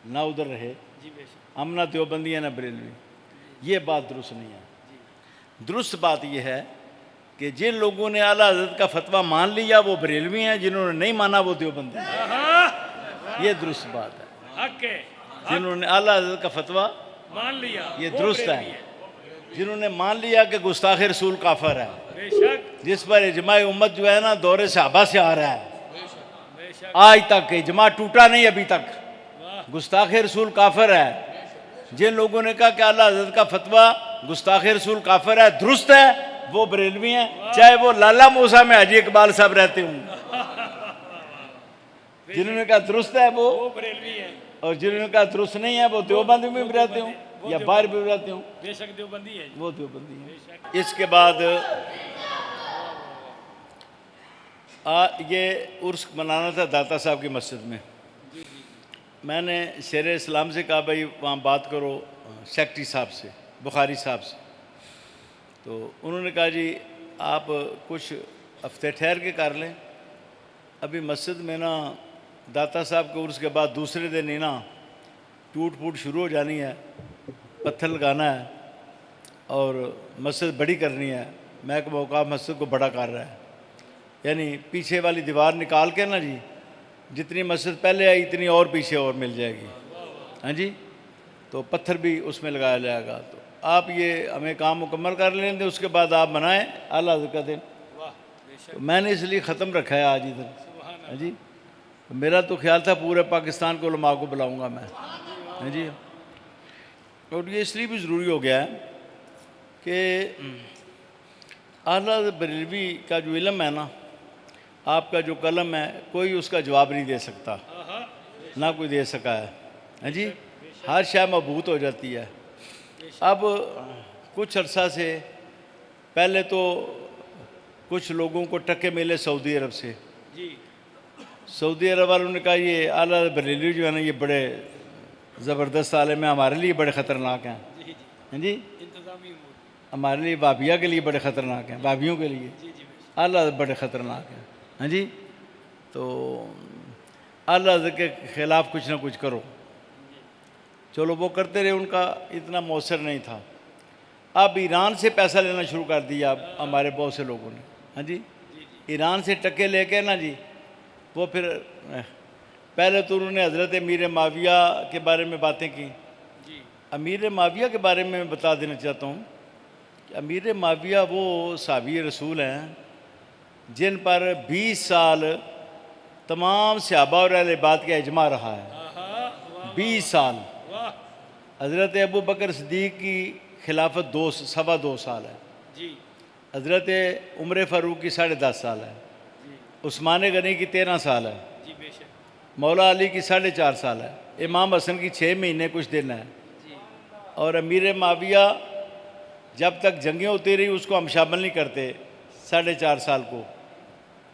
نہ ادھر رہے، ہم نہ دیوبندی ہیں نہ بریلوی۔ یہ بات درست نہیں ہے۔ درست بات یہ ہے کہ جن لوگوں نے اعلیٰ حضرت کا فتویٰ مان لیا وہ بریلوی ہیں، جنہوں نے نہیں مانا وہ دیوبندی ہیں۔ یہ درست بات ہے۔ جنہوں نے اعلیٰ حضرت کا فتویٰ مان لیا یہ درست ہے، جنہوں نے مان لیا کہ گستاخ رسول کافر ہے، جس پر اجماع امت جو ہے نا دور صحابہ سے آ رہا ہے، آج تک اجماع ٹوٹا نہیں ابھی تک، گستاخ رسول کافر ہے۔ جن لوگوں نے کہا کہ اعلیٰ حضرت کا فتویٰ گستاخ رسول کافر ہے، درست ہے، وہ بریلوی ہیں، چاہے وہ لالا موسیٰ میں حاجی اقبال صاحب رہتے ہوں۔ جنہوں نے کہا درست ہے وہ بریلوی ہے، اور جنہوں نے کہا درست نہیں ہے وہ دیوبند میں بھی رہتے ہوں یا باہر بھی رہتے ہوں، بے شک دیوبندی ہے جی، وہ دیوبندی ہیں۔ بے شک۔ اس کے بعد یہ عرس منانا تھا داتا صاحب کی مسجد میں۔ جی جی میں نے شیر اسلام سے کہا بھائی وہاں بات کرو سیکٹری صاحب سے، بخاری صاحب سے، تو انہوں نے کہا جی آپ کچھ ہفتے ٹھہر کے کر لیں، ابھی مسجد میں نا داتا صاحب کے عرس کے بعد دوسرے دن ہی نا ٹوٹ پھوٹ شروع ہو جانی ہے، پتھر لگانا ہے اور مسجد بڑی کرنی ہے۔ میں کہ موقع مسجد کو بڑا کر رہا ہے، یعنی پیچھے والی دیوار نکال کے نا جی جتنی مسجد پہلے آئی اتنی اور پیچھے اور مل جائے گی، ہاں جی، تو پتھر بھی اس میں لگایا جائے گا۔ تو آپ یہ ہمیں کام مکمل کر لیں گے، اس کے بعد آپ منائیں اعلیٰ حضرت کا دن۔ واہ بے شک، تو میں نے اس لیے ختم رکھا ہے آج ادھر، سبحان ہاں جی، میرا تو خیال تھا پورے پاکستان کے علماء کو بلاؤں گا میں، ہاں جی، اور یہ اس لیے بھی ضروری ہو گیا ہے کہ اعلیٰ حضرت بریلوی کا جو علم ہے نا، آپ کا جو قلم ہے، کوئی اس کا جواب نہیں دے سکتا، نہ کوئی دے سکا ہے، ہاں جی، ہر شے مبہوت ہو جاتی ہے۔ اب کچھ عرصہ سے پہلے تو کچھ لوگوں کو ٹکے ملے سعودی عرب سے، جی سعودی عرب والوں نے کہا یہ اعلیٰ بریلوی جو ہے نا یہ بڑے زبردست عالم ہیں، ہمارے لیے بڑے خطرناک ہیں، جی جی، ہاں جی، انتظامی امور، ہمارے لیے وہابیہ کے لیے بڑے خطرناک ہیں، وہابیوں کے لیے جی جی بے شک، اعلیٰ بڑے خطرناک ہیں، ہاں جی، تو اعلیٰ کے خلاف کچھ نہ کچھ کرو، چلو وہ کرتے رہے، ان کا اتنا مؤثر نہیں تھا۔ اب ایران سے پیسہ لینا شروع کر دیا اب ہمارے بہت سے لوگوں نے، ہاں جی، ایران سے ٹکے لے کے نا جی وہ پھر پہلے تو انہوں نے حضرت امیر معاویہ کے بارے میں باتیں کی۔ جی امیر معاویہ کے بارے میں بتا دینا چاہتا ہوں کہ امیر معاویہ وہ صحابی رسول ہیں جن پر 20 سال تمام صحابہ اور اہل بیت کا اجماع رہا ہے، آہا، واہ 20 سال۔ واہ، حضرت ابو بکر صدیق کی خلافت 2.25 سال ہے، جی حضرت عمر فاروق کی 10.5 سال ہے، جی عثمان غنی کی 13 سال ہے، جی بے شک، مولا علی کی 4.5 سال ہے، امام حسن کی 6 مہینے کچھ دن ہے، جی اور امیر معاویہ جب تک جنگیں ہوتی رہی اس کو ہم شامل نہیں کرتے 4.5 سال کو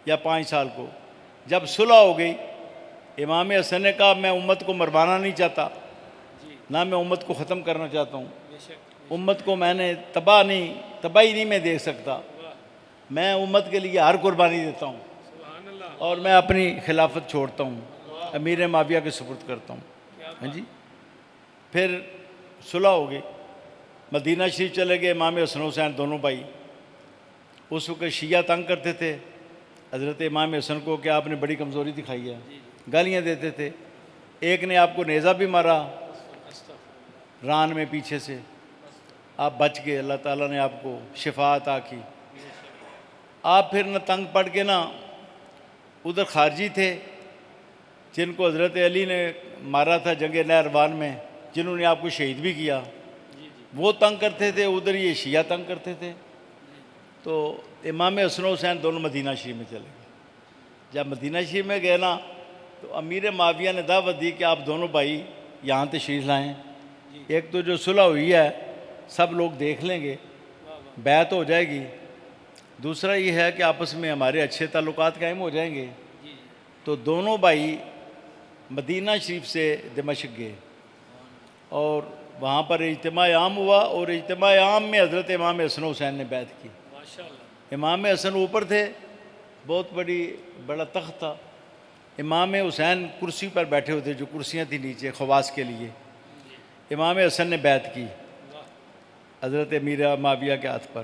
یا 5 سال کو۔ جب صلح ہو گئی امام حسن نے کہا میں امت کو مروانا نہیں چاہتا، جی نہ میں امت کو ختم کرنا چاہتا ہوں، بے شک، امت کو میں نے تباہی نہیں میں دیکھ سکتا، واہ میں امت کے لیے ہر قربانی دیتا ہوں سبحان اللہ، اور میں اپنی خلافت چھوڑتا ہوں، امیر معاویہ کے سپرد کرتا ہوں، کیا ہاں جی۔ پھر صلح ہو گئی، مدینہ شریف چلے گئے امام حسن حسین دونوں بھائی، اس وقت شیعہ تنگ کرتے تھے حضرت امام حسن کو کہ آپ نے بڑی کمزوری دکھائی ہے، گالیاں دیتے تھے، ایک نے آپ کو نیزہ بھی مارا ران میں پیچھے سے، آپ بچ گئے، اللہ تعالیٰ نے آپ کو شفا عطا کی۔ آپ پھر نہ تنگ پڑ کے نا ادھر خارجی تھے جن کو حضرت علی نے مارا تھا جنگ نہروان میں، جنہوں نے آپ کو شہید بھی کیا، وہ تنگ کرتے تھے، ادھر یہ شیعہ تنگ کرتے تھے، تو امام حسن حسین دونوں مدینہ شریف میں چلے گئے۔ جب مدینہ شریف میں گئے نا تو امیر معاویہ نے دعوت دی کہ آپ دونوں بھائی یہاں تشریف لائیں، ایک تو جو صلح ہوئی ہے سب لوگ دیکھ لیں گے، بیعت ہو جائے گی، دوسرا یہ ہے کہ آپس میں ہمارے اچھے تعلقات قائم ہو جائیں گے۔ تو دونوں بھائی مدینہ شریف سے دمشق گئے اور وہاں پر اجتماع عام ہوا، اور اجتماع عام میں حضرت امام حسن حسین نے بیعت کی۔ ماشاء اللہ، امام حسن اوپر تھے، بہت بڑا تخت تھا، امام حسین کرسی پر بیٹھے ہوتے، جو کرسیاں تھیں نیچے خواص کے لیے، امام حسن نے بیعت کی حضرت امیر معاویہ کے ہاتھ پر۔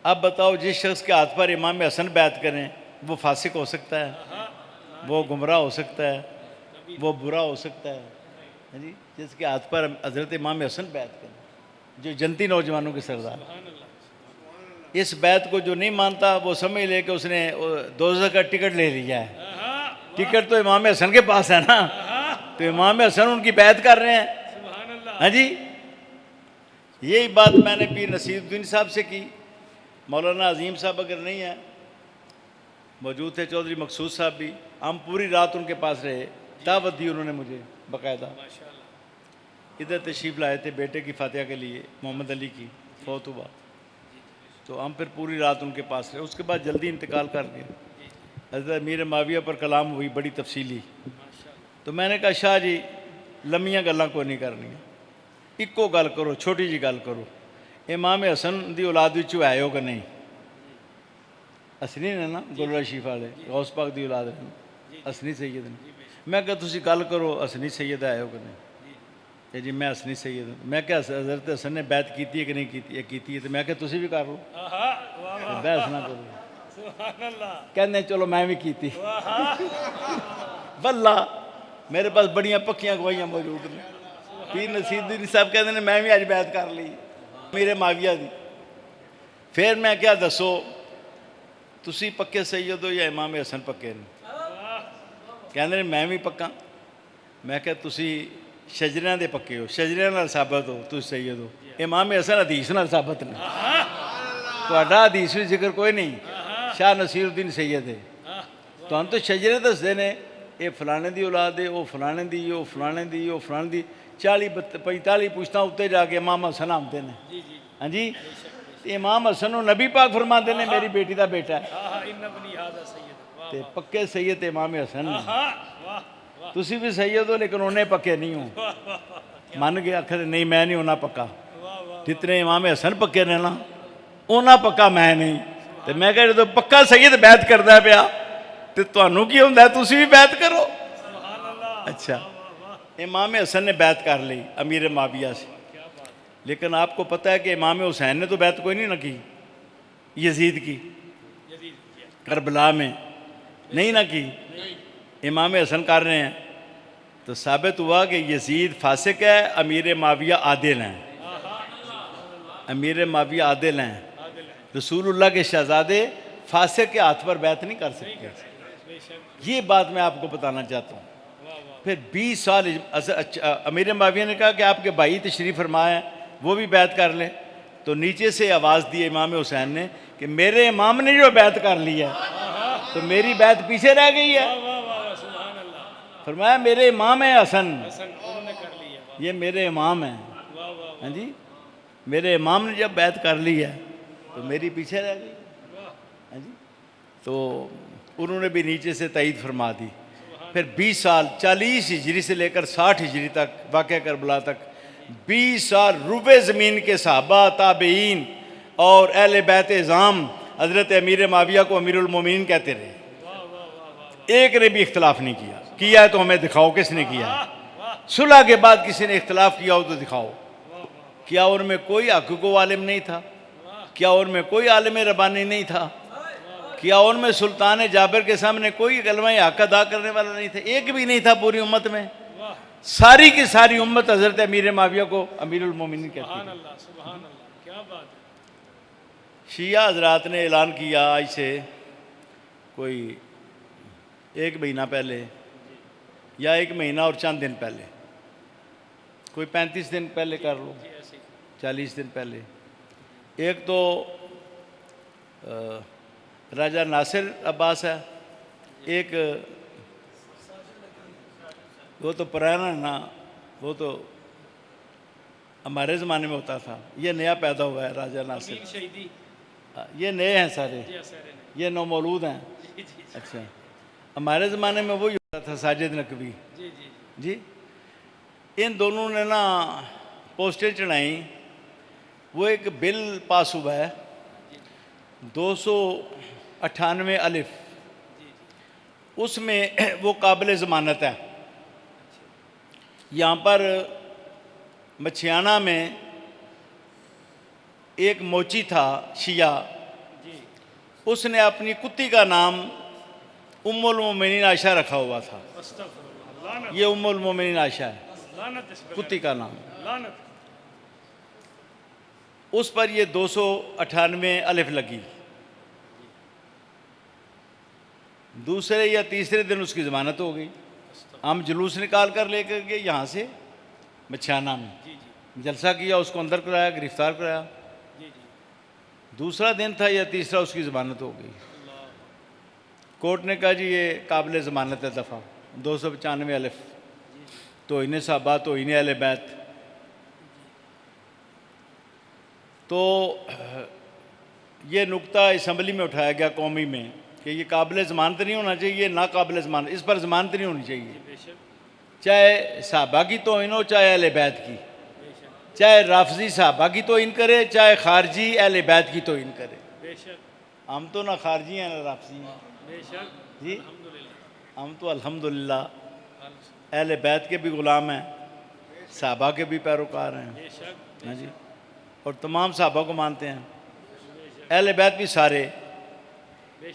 اب بتاؤ جس شخص کے ہاتھ پر امام حسن بیعت کریں وہ فاسق ہو سکتا ہے، وہ گمراہ ہو سکتا ہے، وہ برا ہو سکتا ہے، ہاں جی، جس کے ہاتھ پر حضرت امام حسن بیعت کریں، جو جنتی نوجوانوں کے سردار۔ سبحان اللہ، اس بیعت کو جو نہیں مانتا وہ سمجھ لے کہ اس نے دوزخ کا ٹکٹ لے لیا ہے، آہا، ٹکٹ تو امام حسن کے پاس ہے نا، تو امام حسن ان کی بیعت کر رہے ہیں، سبحان اللہ، ہاں جی۔ یہی بات میں نے پیر نصیر الدین صاحب سے کی، مولانا عظیم صاحب اگر نہیں ہیں موجود تھے، چودھری مقصود صاحب بھی، ہم پوری رات ان کے پاس رہے، دعوت دی انہوں نے مجھے باقاعدہ. ماشاء اللہ. ادھر تشریف لائے تھے بیٹے کی فاتحہ کے لیے، محمد علی کی فوت ہوا، تو ہم پھر پوری رات ان کے پاس رہے. اس کے بعد جلدی انتقال کر گئے. حضرت امیر معاویہ پر کلام ہوئی بڑی تفصیلی. تو میں نے کہا شاہ جی لمیاں گلاں کو نہیں کرنی، اکو گل کرو، چھوٹی جی گل کرو. امام حسن دی اولاد وچوں ہے ہو کہ نہیں؟ حسنی نے نا گولڑا شریف والے غوث پاک دی اولاد نے، حسنی سید نے. میں کہا تسی گل کرو حسنی سید ہے ہو کہ نہیں؟ کہ جی میں حسنی سید ہوں. میں کہا حضرت حسن نے بیعت کیتی ہے کہ نہیں کیتی ہے؟ کیتی ہے. تو میں کہا تسی بھی کر لو، بحث نہ کرو. سبحان اللہ. کہنے چلو میں بھی کیتی. واللہ میرے پاس بڑیاں پکیاں گواہیاں موجود ہیں. پیر نصیر الدین صاحب کہتے ہیں میں بھی اج بیعت کر لی میرے معاویہ دی. پھر میں کیا دسو تسی پکے سید ہو یا امام حسن پکے نے؟ کہندے میں بھی پکا. میں کہ تسی شجریاں دے پکے ہو، شجریاں نال ثابت ہو تسی سید ہو. امام حسن حدیث نال ثابت نے، تہاڈا حدیث وچ ذکر کوئی نہیں. شاہ نصیر الدین سید ہے. تو ہم تو شجرے دستے نے یہ فلانے دی اولاد ہے، وہ فلانے دی، وہ فلانے دی، وہ فلانے دی. 40-45 پوچھتا اتنے جا کے امام حسن آتے ہیں. ہاں جی امام حسن و نبی پاک فرماتے ہیں میری بیٹی دا بیٹا ہے. تے پکے سید امام حسن نے. تسی بھی سید ہو لیکن انہیں پکے نہیں ہو. من گیا آخر نہیں میں نہیں ہونا پکا. جتنے امام حسن پکے نے نا اونا پکا میں نہیں. تو میں کہا جب پکا سید بیعت کرتا پیا تو تمہیں کی ہوتا ہے تسی بھی بیعت کرو. اچھا امام حسن نے بیعت کر لی امیر معاویہ سے. لیکن آپ کو پتہ ہے کہ امام حسین نے تو بیعت کوئی نہیں نہ کی، یزید کی کربلا میں نہیں نہ کی. امام حسن کر رہے ہیں تو ثابت ہوا کہ یزید فاسق ہے، امیر معاویہ عادل ہیں. امیر معاویہ عادل ہیں. رسول اللہ کے شہزادے فاسق کے ہاتھ پر بیعت نہیں کر سکتے. یہ بات میں آپ کو بتانا چاہتا ہوں. پھر 20 سال امیر معاویہ نے کہا کہ آپ کے بھائی تشریف فرما ہیں وہ بھی بیعت کر لیں. تو نیچے سے آواز دی امام حسین نے کہ میرے امام نے جو بیعت کر لی ہے تو میری بیعت پیچھے رہ گئی ہے. فرمایا میرے امام ہیں حسن، یہ میرے امام ہیں. ہاں جی میرے امام نے جب بیعت کر لی ہے تو میری پیچھے رہ گئی. ہاں جی تو انہوں نے بھی نیچے سے تائید فرما دی. پھر 20 سال 40 ہجری سے لے کر 60 ہجری تک واقعہ کربلا تک 20 سال روبے زمین کے صحابہ تابعین اور اہل بیت اعظام حضرت امیر معاویہ کو امیر المومنین کہتے رہے. ایک نے بھی اختلاف نہیں کیا. کیا ہے تو ہمیں دکھاؤ کس نے کیا ہے. صلح کے بعد کسی نے اختلاف کیا ہو تو دکھاؤ. کیا ان میں کوئی حقوق و عالم نہیں تھا؟ کیا ان میں کوئی عالم ربانی نہیں تھا؟ کیا ان میں سلطان جابر کے سامنے کوئی کلمہ حق ادا کرنے والا نہیں تھا؟ ایک بھی نہیں تھا پوری امت میں. ساری کی ساری امت حضرت امیر معاویہ کو امیر المومنین کہتی ہے. شیعہ حضرات نے اعلان کیا آج سے کوئی 1 مہینہ پہلے یا 1 مہینہ اور چند دن پہلے، کوئی 35 دن پہلے کر لو، 40 دن پہلے. ایک تو راجہ ناصر عباس ہے، ایک وہ تو پرانا نا، وہ تو ہمارے زمانے میں ہوتا تھا. یہ نیا پیدا ہوا ہے راجہ ناصر. یہ نئے ہیں سارے، یہ نومولود ہیں. اچھا ہمارے زمانے میں وہی ہوتا تھا ساجد نقوی. جی ان دونوں نے نا پوسٹیں چڑھائیں. وہ ایک بل پاس ہوا ہے 298 الف، اس میں وہ قابل ضمانت ہے. یہاں پر مچھیانہ میں ایک موچی تھا شیعہ، اس نے اپنی کتی کا نام ام المومنین عائشہ رکھا ہوا تھا. یہ ام المومنین عائشہ ہے کتی کا نام. اس پر یہ 298 الف لگی. دوسرے یا تیسرے دن اس کی ضمانت ہو گئی. ہم جلوس نکال کر لے کر گئے یہاں سے مچھیانہ میں، جلسہ کیا، اس کو اندر کرایا، گرفتار کرایا. دوسرا دن تھا یا تیسرا اس کی ضمانت ہو گئی. کورٹ نے کہا جی یہ قابل ضمانت ہے دفعہ. 295 الف توہین صحابہ توہین اہل بیت. تو یہ نقطہ اسمبلی میں اٹھایا گیا قومی میں کہ یہ قابل ضمانت نہیں ہونا چاہیے, ناقابل ضمانت, اس پر ضمانت نہیں ہونی چاہیے, بے شک چاہے صحابہ کی توہین ہو چاہے اہل بیت کی, چاہے رافضی صحابہ کی توہین کرے چاہے خارجی اہل بیت کی توہین کرے. بے شک ہم تو نہ خارجی ہیں نہ رافضی ہیں بے شک جی, الحمدللہ ہم تو الحمدللہ اہل بیت کے بھی غلام ہیں, صحابہ کے بھی پیروکار ہیں. بے شک ہاں جی, اور تمام صحابہ کو مانتے ہیں, اہل بیت بھی سارے.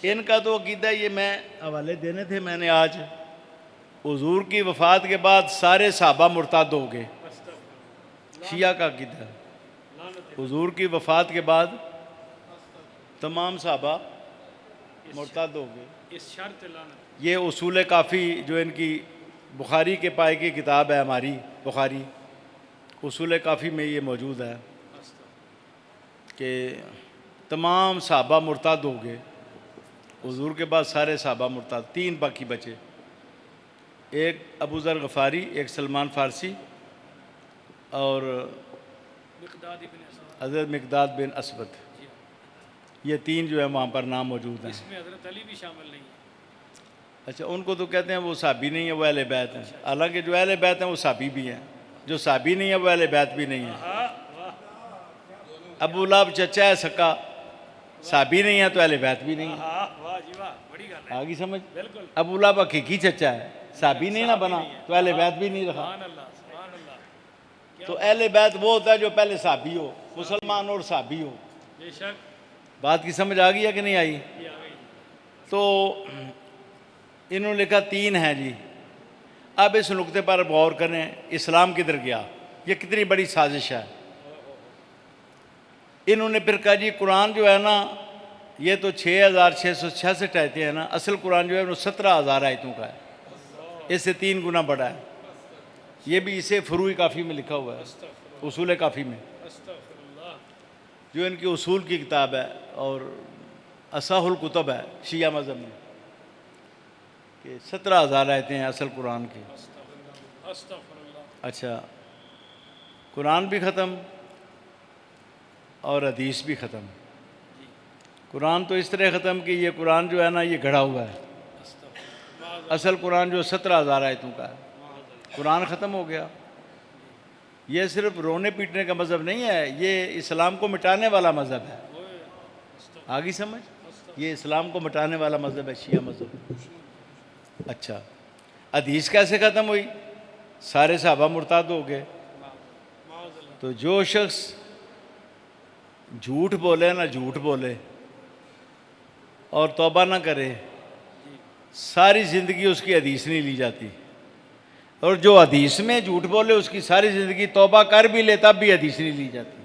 ان کا تو عقیدہ, یہ میں حوالے دینے تھے میں نے آج, حضور کی وفات کے بعد سارے صحابہ مرتد ہو گئے. شیعہ کا عقیدہ ہے حضور کی وفات کے بعد تمام صحابہ مرتد ہو گئے. اس شرط لعنت. یہ اصول کافی جو ان کی بخاری کے پائے کی کتاب ہے ہماری بخاری, اصول کافی میں یہ موجود ہے کہ تمام صحابہ مرتد ہو گئے. حضور کے بعد سارے صحابہ مرتد, 3 باقی بچے, ایک ابو ذر غفاری, ایک سلمان فارسی اور مقداد ابن اسود. حضرت مقداد بن اسود. یہ 3 جو ہے وہاں پر نام موجود ہیں. اس میں حضرت علی بھی شامل نہیں ہے. اچھا, ان کو تو کہتے ہیں وہ صحابی نہیں ہے, وہ اہل بیت ہیں. حالانکہ جو اہل بیت ہیں وہ صحابی بھی ہیں, جو صحابی نہیں ہے وہ اہل بیت بھی نہیں ہے. ہاں واہ ابو لہب چچا ہے سکا, صحابی نہیں ہے تو اہل بیت بھی نہیں ہے. ہاں واہ جی واہ, بڑی گل ہے. آگی سمجھ. بالکل ابو لہب حقیقی چچا ہے, صحابی نہیں نہ بنا تو اہل بیت بھی نہیں رہا. سبحان اللہ سبحان اللہ. تو اہل بیت وہ ہوتا ہے جو پہلے صحابی ہو, مسلمان اور صحابی ہو. بے شک بات کی سمجھ آ گئی ہے کہ نہیں آئی؟ یہ آ گئی. تو انہوں نے لکھا 3 ہیں جی. اب اس نقطے پر غور کریں, اسلام کدھر گیا, یہ کتنی بڑی سازش ہے. انہوں نے پھر کہا جی قرآن جو ہے نا یہ تو 6666 آیتیں ہیں نا, اصل قرآن جو ہے وہ 17,000 آیتوں کا ہے, اس سے 3 گنا بڑا ہے. یہ بھی اسے فروعی کافی میں لکھا ہوا ہے, اصول کافی میں, استغفر اللہ. جو ان کی اصول کی کتاب ہے اور اصح الکتب ہے شیعہ مذہب میں, کہ 17,000 آیتیں ہیں اصل قرآن کی. استغفر اللہ. اچھا, قرآن بھی ختم اور حدیث بھی ختم. قرآن تو اس طرح ختم کہ یہ قرآن جو ہے نا یہ گھڑا ہوا ہے. اصل قرآن جو 17,000 آیتوں کا ہے, قرآن ختم ہو گیا. یہ صرف رونے پیٹنے کا مذہب نہیں ہے, یہ اسلام کو مٹانے والا مذہب ہے. آگی سمجھ, یہ اسلام کو مٹانے والا مذہب ہے شیعہ مذہب. اچھا, حدیث کیسے ختم ہوئی؟ سارے صحابہ مرتد ہو گئے. تو جو شخص جھوٹ بولے نہ جھوٹ بولے اور توبہ نہ کرے, ساری زندگی اس کی حدیث نہیں لی جاتی. اور جو حدیث میں جھوٹ بولے اس کی ساری زندگی توبہ کر بھی لے تب بھی حدیث نہیں لی جاتی.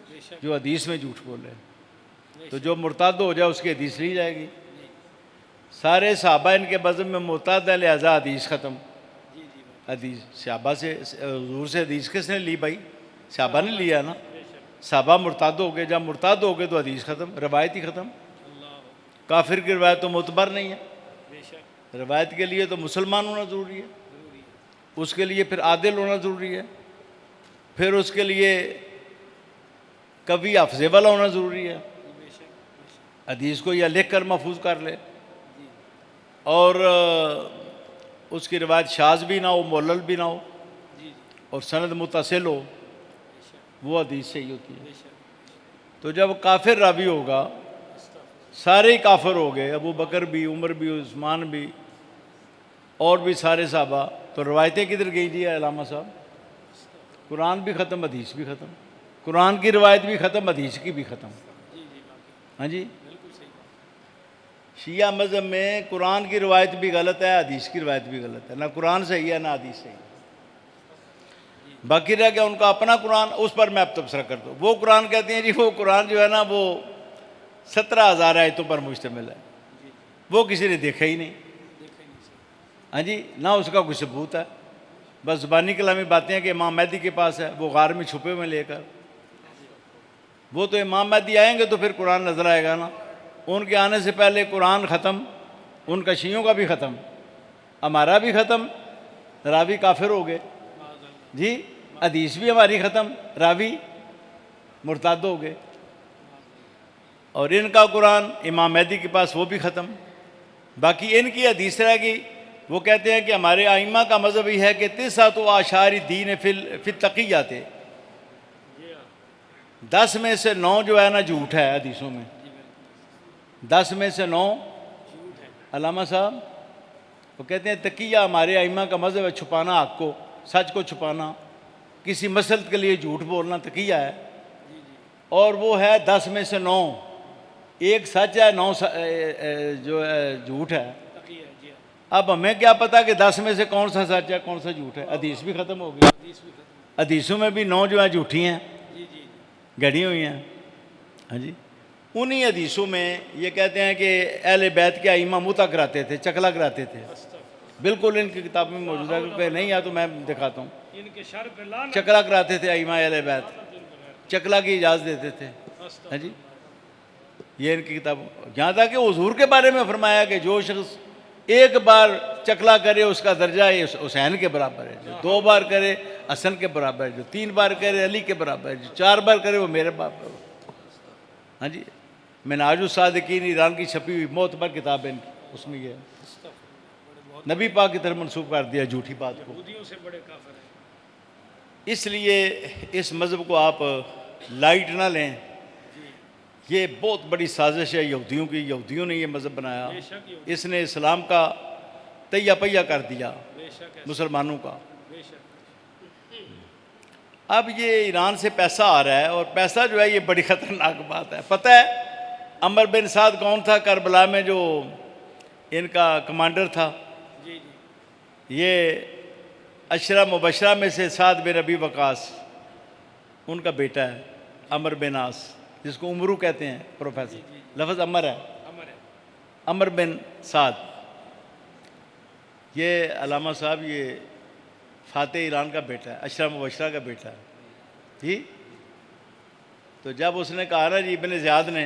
بے شک جو حدیث میں جھوٹ بولے تو جو مرتد ہو جائے اس کی حدیث لی جائے گی. سارے صحابہ ان کے مذہب میں مرتد ہے, لہذا حدیث ختم. جی جی حدیث صحابہ سے, حضور سے حدیث کس نے لی بھائی؟ صحابہ نے لیا نا. صحابہ مرتد ہو گئے, جب مرتد ہو گئے تو حدیث ختم, روایت ہی ختم. اللہ. کافر کی روایت تو معتبر نہیں ہے. بے شک روایت کے لیے تو مسلمان ہونا ضروری ہے, ضروری ہے. اس کے لیے پھر عادل ہونا ضروری ہے, پھر اس کے لیے کبھی حافظے والا ہونا ضروری ہے, بے شک بے شک. حدیث کو یا لکھ کر محفوظ کر لے, اور اس کی روایت شاذ بھی نہ ہو, معلل بھی نہ ہو, جی جی اور سند متصل ہو, بے شک وہ حدیث صحیح ہوتی ہے. بے شک. تو جب کافر راوی ہوگا, سارے ہی کافر ہو گئے, ابو بکر بھی, عمر بھی, عثمان بھی, اور بھی سارے صحابہ, تو روایتیں کدھر گئی جی علامہ صاحب؟ قرآن بھی ختم, حدیث بھی ختم. قرآن کی روایت بھی ختم, حدیث کی بھی ختم. جی جی باقی ہاں جی, بالکل صحیح بات. شیعہ مذہب میں قرآن کی روایت بھی غلط ہے, حدیث کی روایت بھی غلط ہے. نہ قرآن صحیح ہے نہ حدیث صحیح ہے. باقی رہ گیا ان کا اپنا قرآن, اس پر میں اب تبصرہ کر دوں. وہ قرآن کہتے ہیں جی وہ قرآن جو ہے نا وہ 17,000 آیتوں پر مشتمل ہے, وہ کسی نے دیکھا ہی نہیں. دیکھا ہی نہیں صحیح. ہاں جی, نہ اس کا کوئی ثبوت ہے, بس زبانی کلامی باتیں ہیں کہ امام مہدی کے پاس ہے, وہ غار میں چھپے ہوئے لے کر. وہ تو امام مہدی آئیں گے تو پھر قرآن نظر آئے گا نا. ان کے آنے سے پہلے قرآن ختم, ان کا شیعوں کا بھی ختم. ہمارا بھی ختم، راوی کافر ہو گئے، جی حدیث بھی ہماری ختم، راوی مرتد ہو گئے، اور ان کا قرآن امام مہدی کے پاس وہ بھی ختم۔ باقی ان کی حدیث رہ گئی، وہ کہتے ہیں کہ ہمارے ائمہ کا مذہب یہ ہے کہ تسعۃ اعشار الدین فی التقیات، 10 میں سے 9 جو ہے نا جھوٹ ہے حدیثوں میں، 10 میں سے 9 علامہ صاحب وہ کہتے ہیں تقیہ ہمارے ائمہ کا مذہب ہے، چھپانا حق کو، سچ کو چھپانا، کسی مسلط کے لیے جھوٹ بولنا تقیہ ہے، اور وہ ہے 10 میں سے 9، ایک سچ ہے، 9 جو ہے جھوٹ ہے۔ تقی ہے، جی ہاں، اب ہمیں کیا پتا کہ 10 میں سے کون سا سچ ہے کون سا جھوٹ ہے، حدیث بھی ختم ہو گئی، حدیث بھی ختم، حدیثوں میں بھی 9 جو ہیں جھوٹی ہیں، جی جی گڑھی ہوئی ہیں، ہاں جی۔ انہی حدیثوں میں یہ کہتے ہیں کہ اہل بیت کے ائمہ متع کراتے تھے، چکلا کراتے تھے، بالکل ان کی کتاب میں موجود ہے، کیونکہ نہیں ہے تو میں دکھاتا ہوں، ان کے شر پہ لعنت، چکلا کراتے تھے ائمہ اہل بیت، چکلا کی اجازت دیتے تھے، ہاں جی۔ یہ ان کی کتاب، یہاں تک کہ حضور کے بارے میں فرمایا کہ جو شخص ایک بار چکلا کرے اس کا درجہ حسین کے برابر ہے، جو 2 بار کرے حسن کے برابر ہے، جو 3 بار کرے علی کے برابر ہے، جو 4 بار کرے وہ میرے برابر ہے، ہاں جی۔ منہاج الصادقین ایران کی چھپی ہوئی معتبر کتاب ہے ان کی، اس میں یہ ہے، نبی پاک کی طرف منسوب کر دیا جھوٹی بات کو۔ یہودیوں سے بڑے کافر ہیں، اس لیے اس مذہب کو آپ لائٹ نہ لیں، یہ بہت بڑی سازش ہے یہودیوں کی، یہودیوں نے یہ مذہب بنایا، بے شک یہودی، اس نے اسلام کا تیہ پیہ کر دیا بے شک ہے، مسلمانوں کا۔ بے شک، اب یہ ایران سے پیسہ آ رہا ہے، اور پیسہ جو ہے یہ بڑی خطرناک بات ہے۔ پتہ ہے عمر بن سعد کون تھا کربلا میں جو ان کا کمانڈر تھا؟ جی جی، یہ عشرہ مبشرہ میں سے سعد بن ابی وقاص، ان کا بیٹا ہے عمر بن عاص، جس کو عمرو کہتے ہیں پروفیسر، لفظ عمر ہے، امر ہے، عمر بن سعد۔ یہ علامہ صاحب یہ فاتح ایران کا بیٹا ہے، عشرہ مبشرہ کا بیٹا ہے، جی۔ تو جب اس نے کہا نا جی ابن زیاد نے